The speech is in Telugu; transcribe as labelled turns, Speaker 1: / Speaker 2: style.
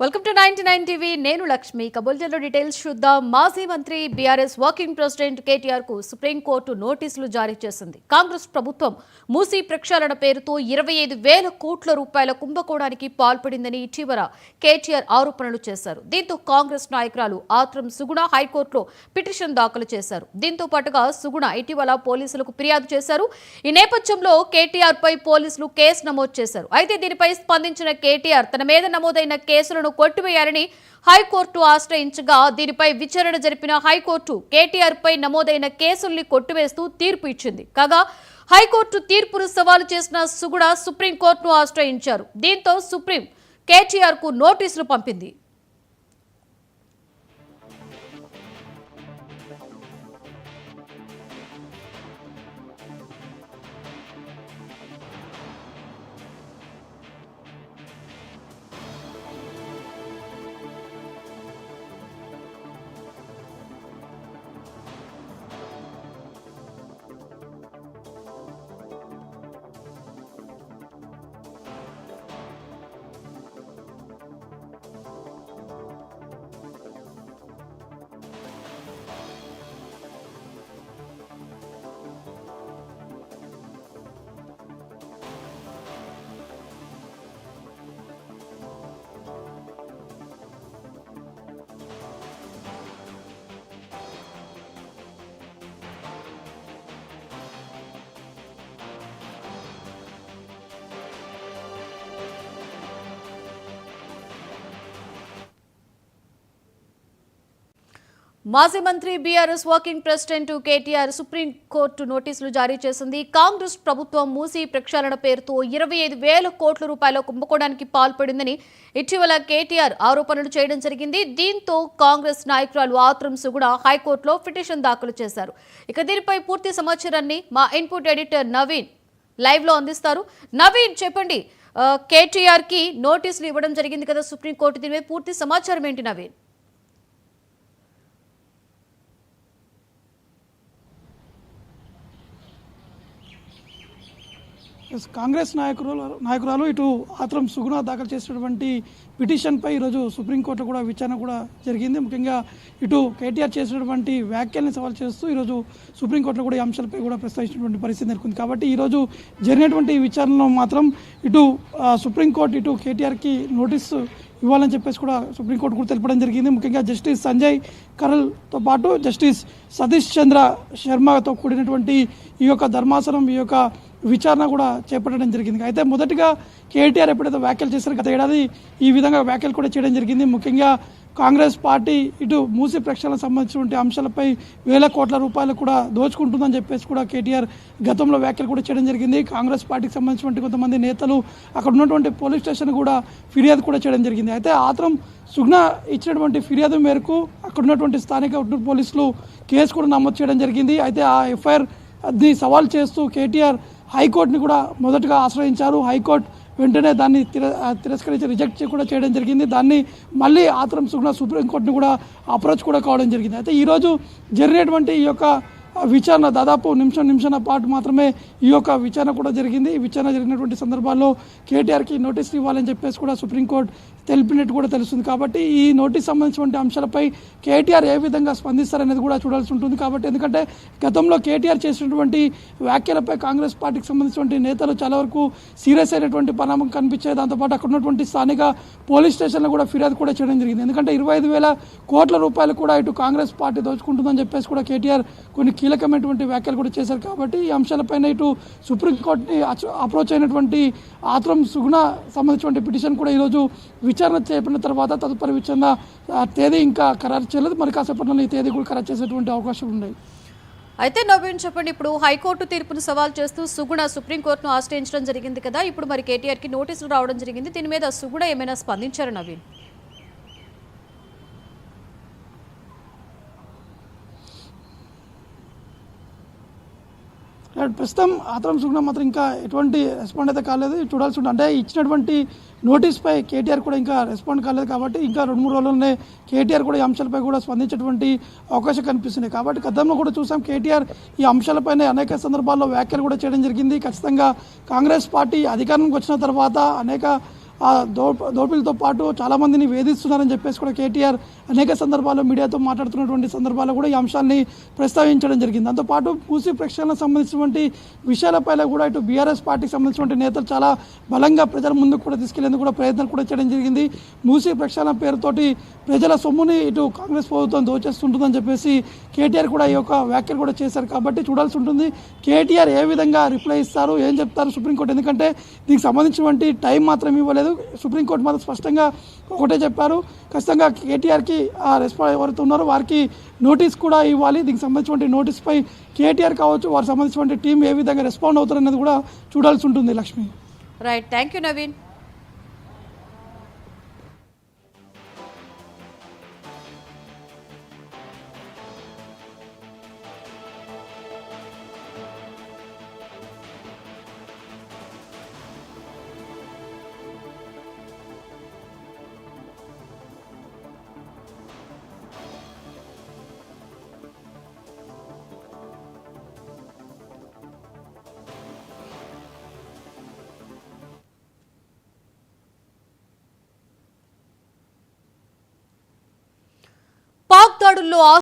Speaker 1: వెల్కమ్ టు 99 టీవీ నేను లక్ష్మి కబుల్జలో డీటెయిల్స్ చూద్దాం. మాజీ మంత్రి బీఆర్ఎస్ వర్కింగ్ ప్రెసిడెంట్ కేటీఆర్ కు సుప్రీంకోర్టు నోటీసులు జారీ చేసింది. కాంగ్రెస్ ప్రభుత్వం మూసీ ప్రక్షాళన పేరుతో 25,000 కోట్ల రూపాయల కుంభకోణానికి పాల్పడిందని ఇటీవల కేటీఆర్ ఆరోపణలు చేశారు. దీంతో కాంగ్రెస్ నాయకురాలు ఆత్రం సుగుణ హైకోర్టులో పిటిషన్ దాఖలు చేశారు. దీంతో పాటుగా సుగుణ ఇటీవల పోలీసులకు ఫిర్యాదు చేశారు. ఈ నేపథ్యంలో కేటీఆర్ పై పోలీసులు కేసు నమోదు చేశారు. అయితే దీనిపై స్పందించిన కేటీఆర్ తన మీద నమోదైన కేసులను కొట్టివేయాలని హైకోర్టు ఆశ్రయించగా దీనిపై విచారణ జరిపిన హైకోర్టు కేటీఆర్ పై నమోదైన కేసుల్ని కొట్టివేస్తూ తీర్పు ఇచ్చింది. కాగా హైకోర్టు తీర్పును సవాలు చేసిన సుగుణ సుప్రీంకోర్టును ఆశ్రయించారు. దీంతో సుప్రీం కేటీఆర్ కు నోటీసులు పంపింది. మాజీ మంత్రి BRS working president KTR supreme court నోటీసులు జారీ చేసింది. కాంగ్రెస్ ప్రభుత్వం మూసీ ప్రక్షాళన పేరుతో 25,000 కోట్ల రూపాయల కుంభకోణానికి పాల్పడిందని ఇటీవల కేటీఆర్ ఆరోపణలు చేయడం జరిగింది. దీంతో కాంగ్రెస్ నాయకురాలు ఆత్రం సుగుణ హైకోర్టులో పిటిషన్ దాఖలు చేశారు. ఇక దీనిపై పూర్తి సమాచారాన్ని మా ఇన్పుట్ ఎడిటర్ నవీన్ లైవ్ లో అందిస్తారు. నవీన్, చెప్పండి, కేటీఆర్ కి నోటీసులు ఇవ్వడం జరిగింది కదా సుప్రీంకోర్టు, దీనిపై పూర్తి సమాచారం ఏంటి నవీన్?
Speaker 2: కాంగ్రెస్ నాయకురాలు ఇటు ఆత్రం సుగుణ దాఖలు చేసినటువంటి పిటిషన్పై ఈరోజు సుప్రీంకోర్టు కూడా విచారణ కూడా జరిగింది. ముఖ్యంగా ఇటు కేటీఆర్ చేసినటువంటి వ్యాఖ్యల్ని సవాల్ చేస్తూ ఈరోజు సుప్రీంకోర్టులో కూడా ఈ అంశాలపై కూడా ప్రస్తావించినటువంటి పరిస్థితి నెలకొంది. కాబట్టి ఈరోజు జరిగినటువంటి విచారణలో మాత్రం ఇటు సుప్రీంకోర్టు ఇటు కేటీఆర్కి నోటీసు ఇవ్వాలని చెప్పేసి కూడా సుప్రీంకోర్టు కూడా తెలపడం జరిగింది. ముఖ్యంగా జస్టిస్ సంజయ్ కరల్తో పాటు జస్టిస్ సతీష్ చంద్ర శర్మతో కూడినటువంటి ఈ యొక్క ధర్మాసనం ఈ యొక్క విచారణ కూడా చేపట్టడం జరిగింది. అయితే మొదటిగా కేటీఆర్ ఎప్పుడైతే వ్యాఖ్యలు చేశారో గత ఏడాది ఈ విధంగా వ్యాఖ్యలు కూడా చేయడం జరిగింది. ముఖ్యంగా కాంగ్రెస్ పార్టీ ఇటు మూసీ ప్రక్షాళనకు సంబంధించినటువంటి అంశాలపై 1,000 కోట్ల రూపాయలు కూడా దోచుకుంటుందని చెప్పేసి కూడా కేటీఆర్ గతంలో వ్యాఖ్యలు కూడా చేయడం జరిగింది. కాంగ్రెస్ పార్టీకి సంబంధించినటువంటి కొంతమంది నేతలు అక్కడ ఉన్నటువంటి పోలీస్ స్టేషన్ కూడా ఫిర్యాదు కూడా చేయడం జరిగింది. అయితే ఆత్రం సుగుణ ఇచ్చినటువంటి ఫిర్యాదు మేరకు అక్కడ ఉన్నటువంటి స్థానిక ఉట్నూరు పోలీసులు కేసు కూడా నమోదు చేయడం జరిగింది. అయితే ఆ ఎఫ్ఐఆర్ని సవాల్ చేస్తూ కేటీఆర్ హైకోర్టుని కూడా మొదటగా ఆశ్రయించారు. హైకోర్టు వెంటనే దాన్ని తిరస్కరించి రిజెక్ట్ కూడా చేయడం జరిగింది. దాన్ని మళ్ళీ ఆత్రం సుగుణ సుప్రీంకోర్టుని కూడా అప్రోచ్ కూడా కావడం జరిగింది. అయితే ఈరోజు జరిగినటువంటి ఈ యొక్క విచారణ దాదాపు నిమిషం పాటు మాత్రమే ఈ యొక్క విచారణ కూడా జరిగింది. ఈ విచారణ జరిగినటువంటి సందర్భాల్లో కేటీఆర్కి నోటీసులు ఇవ్వాలని చెప్పేసి కూడా సుప్రీంకోర్టు తెలిపినట్టు కూడా తెలుస్తుంది. కాబట్టి ఈ నోటీస్ సంబంధించినటువంటి అంశాలపై కేటీఆర్ ఏ విధంగా స్పందిస్తారనేది కూడా చూడాల్సి ఉంటుంది. కాబట్టి ఎందుకంటే గతంలో కేటీఆర్ చేసినటువంటి వ్యాఖ్యలపై కాంగ్రెస్ పార్టీకి సంబంధించినటువంటి నేతలు చాలా వరకు సీరియస్ అయినటువంటి పరిణామం కనిపించాయి. దాంతోపాటు అక్కడ ఉన్నటువంటి స్థానిక పోలీస్ స్టేషన్లో కూడా ఫిర్యాదు కూడా చేయడం జరిగింది. ఎందుకంటే 25,000 కోట్ల రూపాయలు కూడా ఇటు కాంగ్రెస్ పార్టీ దోచుకుంటుందని చెప్పేసి కూడా కేటీఆర్ కొన్ని కీలకమైనటువంటి వ్యాఖ్యలు కూడా చేశారు. కాబట్టి ఈ అంశాలపైన ఇటు సుప్రీంకోర్టుని అప్రోచ్ అయినటువంటి ఆత్రం సుగుణ సంబంధించినటువంటి పిటిషన్ కూడా ఈరోజు విచారణ చేపట్టిన తర్వాత తదుపరి విచారణ తేదీ ఇంకా ఖరారు చేయలేదు. మరి కాసేపట్లో ఈ తేదీ కూడా ఖరారు చేసేటువంటి అవకాశాలు ఉన్నాయి.
Speaker 1: అయితే నవీన్, చెప్పండి, ఇప్పుడు హైకోర్టు తీర్పును సవాల్ చేస్తూ సుగుణ సుప్రీంకోర్టును ఆశ్రయించడం జరిగింది కదా, ఇప్పుడు మరి కేటీఆర్కి నోటీసులు రావడం జరిగింది. దీని మీద సుగుణ ఏమైనా స్పందించారు నవీన్?
Speaker 2: ప్రస్తుతం ఆత్రం సుగుణ మాత్రం ఇంకా ఎటువంటి రెస్పాండ్ అయితే కాలేదు. చూడాల్సి ఉంటుంది. అంటే ఇచ్చినటువంటి నోటీస్పై కేటీఆర్ కూడా ఇంకా రెస్పాండ్ కాలేదు. కాబట్టి ఇంకా 2-3 రోజుల్లోనే కేటీఆర్ కూడా ఈ అంశాలపై కూడా స్పందించేటువంటి అవకాశం కనిపిస్తున్నాయి. కాబట్టి గతంలో కూడా చూసాం కేటీఆర్ ఈ అంశాలపైన అనేక సందర్భాల్లో వ్యాఖ్యలు కూడా చేయడం జరిగింది. ఖచ్చితంగా కాంగ్రెస్ పార్టీ అధికారంలోకి వచ్చిన తర్వాత అనేక దోపిడీలతో పాటు చాలామందిని వేధిస్తున్నారని చెప్పేసి కూడా కేటీఆర్ అనేక సందర్భాల్లో మీడియాతో మాట్లాడుతున్నటువంటి సందర్భాల్లో కూడా ఈ అంశాన్ని ప్రస్తావించడం జరిగింది. దాంతోపాటు మూసీ ప్రక్షాళనకు సంబంధించినటువంటి విషయాలపైన కూడా ఇటు బీఆర్ఎస్ పార్టీకి సంబంధించినటువంటి నేతలు చాలా బలంగా ప్రజల ముందుకు కూడా తీసుకెళ్లేందుకు కూడా ప్రయత్నాలు కూడా చేయడం జరిగింది. మూసీ ప్రక్షాళన పేరుతోటి ప్రజల సొమ్ముని ఇటు కాంగ్రెస్ ప్రభుత్వం దోచేస్తుంటుందని చెప్పేసి కేటీఆర్ కూడా ఈ యొక్క వ్యాఖ్యలు కూడా చేశారు. కాబట్టి చూడాల్సి ఉంటుంది కేటీఆర్ ఏ విధంగా రిప్లై ఇస్తారు, ఏం చెప్తారు సుప్రీంకోర్టు. ఎందుకంటే దీనికి సంబంధించినటువంటి టైం మాత్రం ఇవ్వలేదు. సుప్రీంకోర్టు మాత్రం స్పష్టంగా ఒకటే చెప్పారు, ఖచ్చితంగా కేటీఆర్కి ఎవరైతే ఉన్నారో వారికి నోటీస్ కూడా ఇవ్వాలి. దీనికి సంబంధించినటువంటి నోటీస్పై కేటీఆర్ కావచ్చు వారికి సంబంధించినటువంటి టీం ఏ విధంగా రెస్పాండ్ అవుతారనేది కూడా చూడాల్సి ఉంటుంది. Lakshmi.
Speaker 1: Right, thank you Naveen. Pak దాడుల్లో